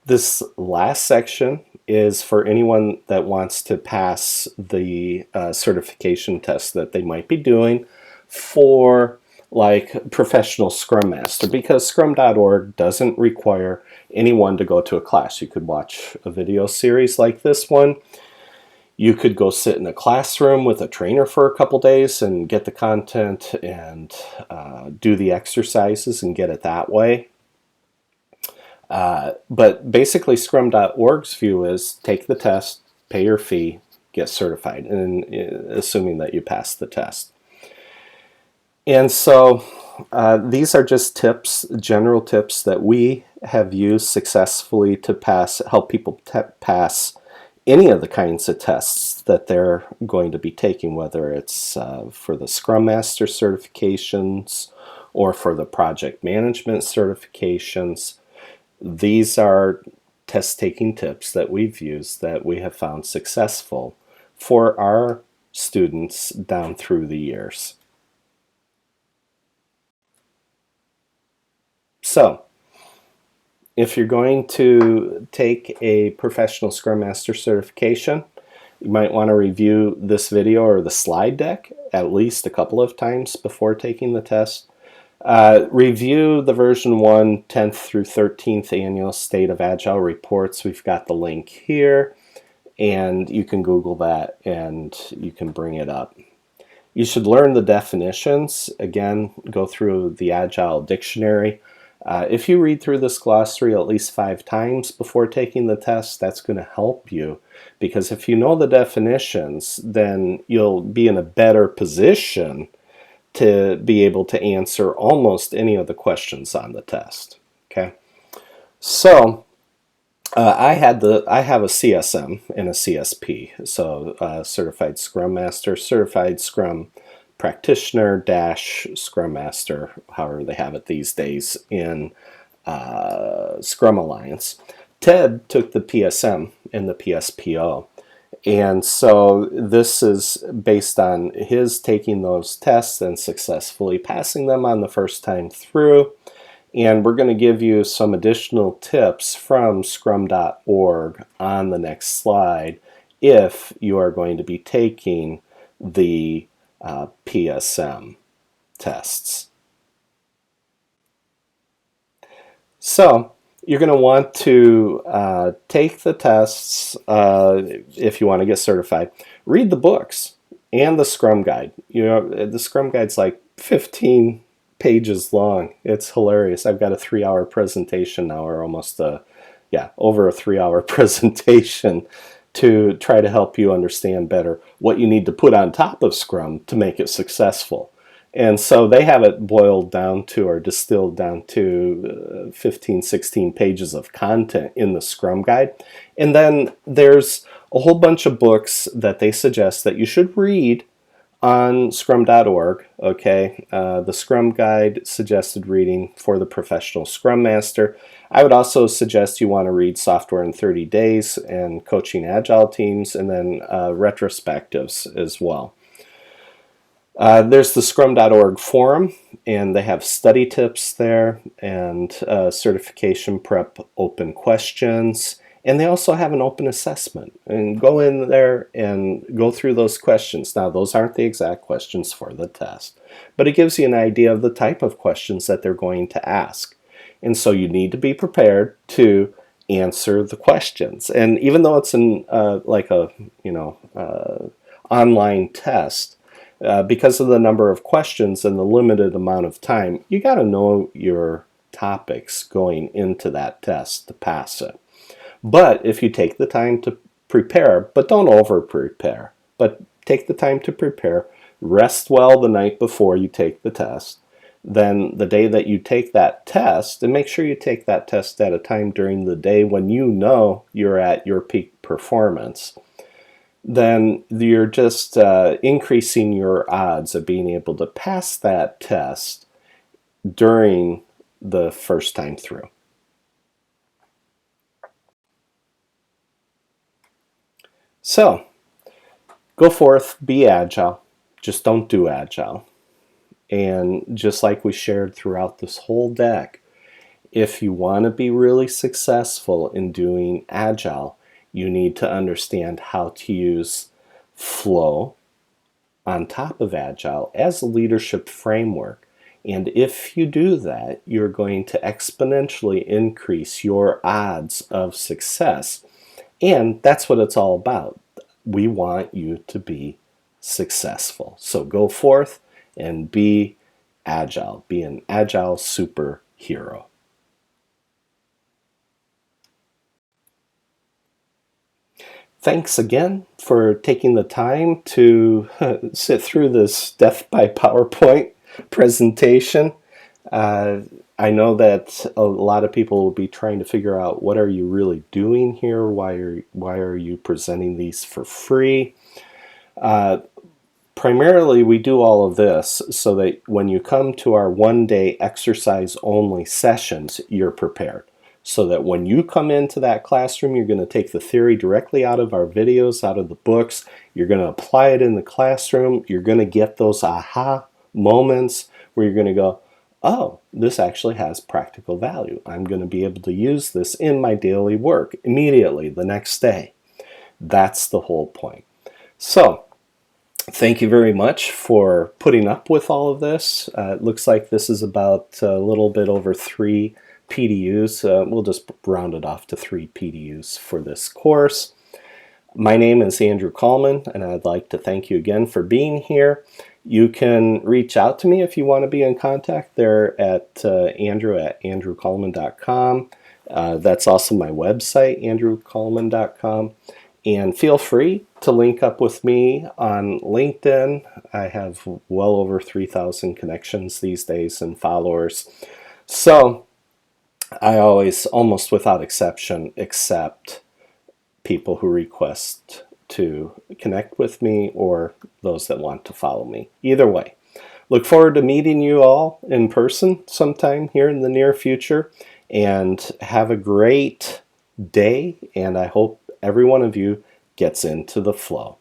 This last section is for anyone that wants to pass the certification test that they might be doing for like professional Scrum Master, because scrum.org doesn't require anyone to go to a class. You could watch a video series like this one. You could go sit in a classroom with a trainer for a couple days and get the content and do the exercises and get it that way. But basically scrum.org's view is take the test, pay your fee, get certified, and assuming that you pass the test. And so these are just tips, general tips that we have used successfully to help people pass any of the kinds of tests that they're going to be taking, whether it's for the Scrum Master certifications or for the project management certifications. These are test-taking tips that we've used that we have found successful for our students down through the years. So, if you're going to take a professional Scrum Master certification, you might want to review this video or the slide deck at least a couple of times before taking the test. Review the version 1, 10th through 13th annual State of Agile reports. We've got the link here, and you can Google that and you can bring it up. You should learn the definitions. Again, go through the Agile dictionary. If you read through this glossary at least 5 times before taking the test, that's going to help you, because if you know the definitions, then you'll be in a better position to be able to answer almost any of the questions on the test. Okay, so I have a CSM and a CSP, so Certified Scrum Master, Certified Scrum Practitioner - Scrum Master, however they have it these days in Scrum Alliance. Ted took the PSM and the PSPO. And so this is based on his taking those tests and successfully passing them on the first time through. And we're going to give you some additional tips from scrum.org on the next slide if you are going to be taking the PSM tests. So you're going to want to take the tests if you want to get certified. Read the books and the Scrum Guide. You know, the Scrum Guide's like 15 pages long. It's hilarious. I've got a 3-hour presentation now, or almost over a 3-hour presentation to try to help you understand better what you need to put on top of Scrum to make it successful. And so they have it boiled down to, or distilled down to 15, 16 pages of content in the Scrum Guide. And then there's a whole bunch of books that they suggest that you should read on scrum.org. Okay, the Scrum Guide suggested reading for the professional Scrum Master. I would also suggest you want to read Software in 30 Days and Coaching Agile Teams, and then retrospectives as well. There's the scrum.org forum, and they have study tips there and certification prep open questions. And they also have an open assessment. And go in there and go through those questions. Now, those aren't the exact questions for the test, but it gives you an idea of the type of questions that they're going to ask. And so you need to be prepared to answer the questions. And even though it's like a online test, because of the number of questions and the limited amount of time, you got to know your topics going into that test to pass it. But if you take the time to prepare, but don't over prepare, but take the time to prepare, rest well the night before you take the test, then the day that you take that test, and make sure you take that test at a time during the day when you know you're at your peak performance, then you're just increasing your odds of being able to pass that test during the first time through. So, go forth, be agile, just don't do agile. And just like we shared throughout this whole deck, If you want to be really successful in doing Agile, you need to understand how to use flow on top of Agile as a leadership framework. And if you do that, you're going to exponentially increase your odds of success. And that's what it's all about. We want you to be successful. So go forth and be agile. Be an agile superhero. Thanks again for taking the time to sit through this death by PowerPoint presentation. I know that a lot of people will be trying to figure out, what are you really doing here? Why are you presenting these for free? Primarily, we do all of this so that when you come to our one-day exercise-only sessions, you're prepared. So that when you come into that classroom, you're going to take the theory directly out of our videos, out of the books. You're going to apply it in the classroom. You're going to get those aha moments where you're going to go, oh, this actually has practical value. I'm going to be able to use this in my daily work immediately the next day. That's the whole point. So, thank you very much for putting up with all of this. It looks like this is about a little bit over 3 PDUs. We'll just round it off to 3 PDUs for this course. My name is Andrew Coleman, and I'd like to thank you again for being here. You can reach out to me if you want to be in contact there at andrew@andrewcoleman.com. That's also my website, andrewcoleman.com. And feel free to link up with me on LinkedIn. I have well over 3,000 connections these days and followers. So I always, almost without exception, accept people who request to connect with me or those that want to follow me. Either way. Look forward to meeting you all in person sometime here in the near future. And have a great day. And I hope every one of you gets into the flow.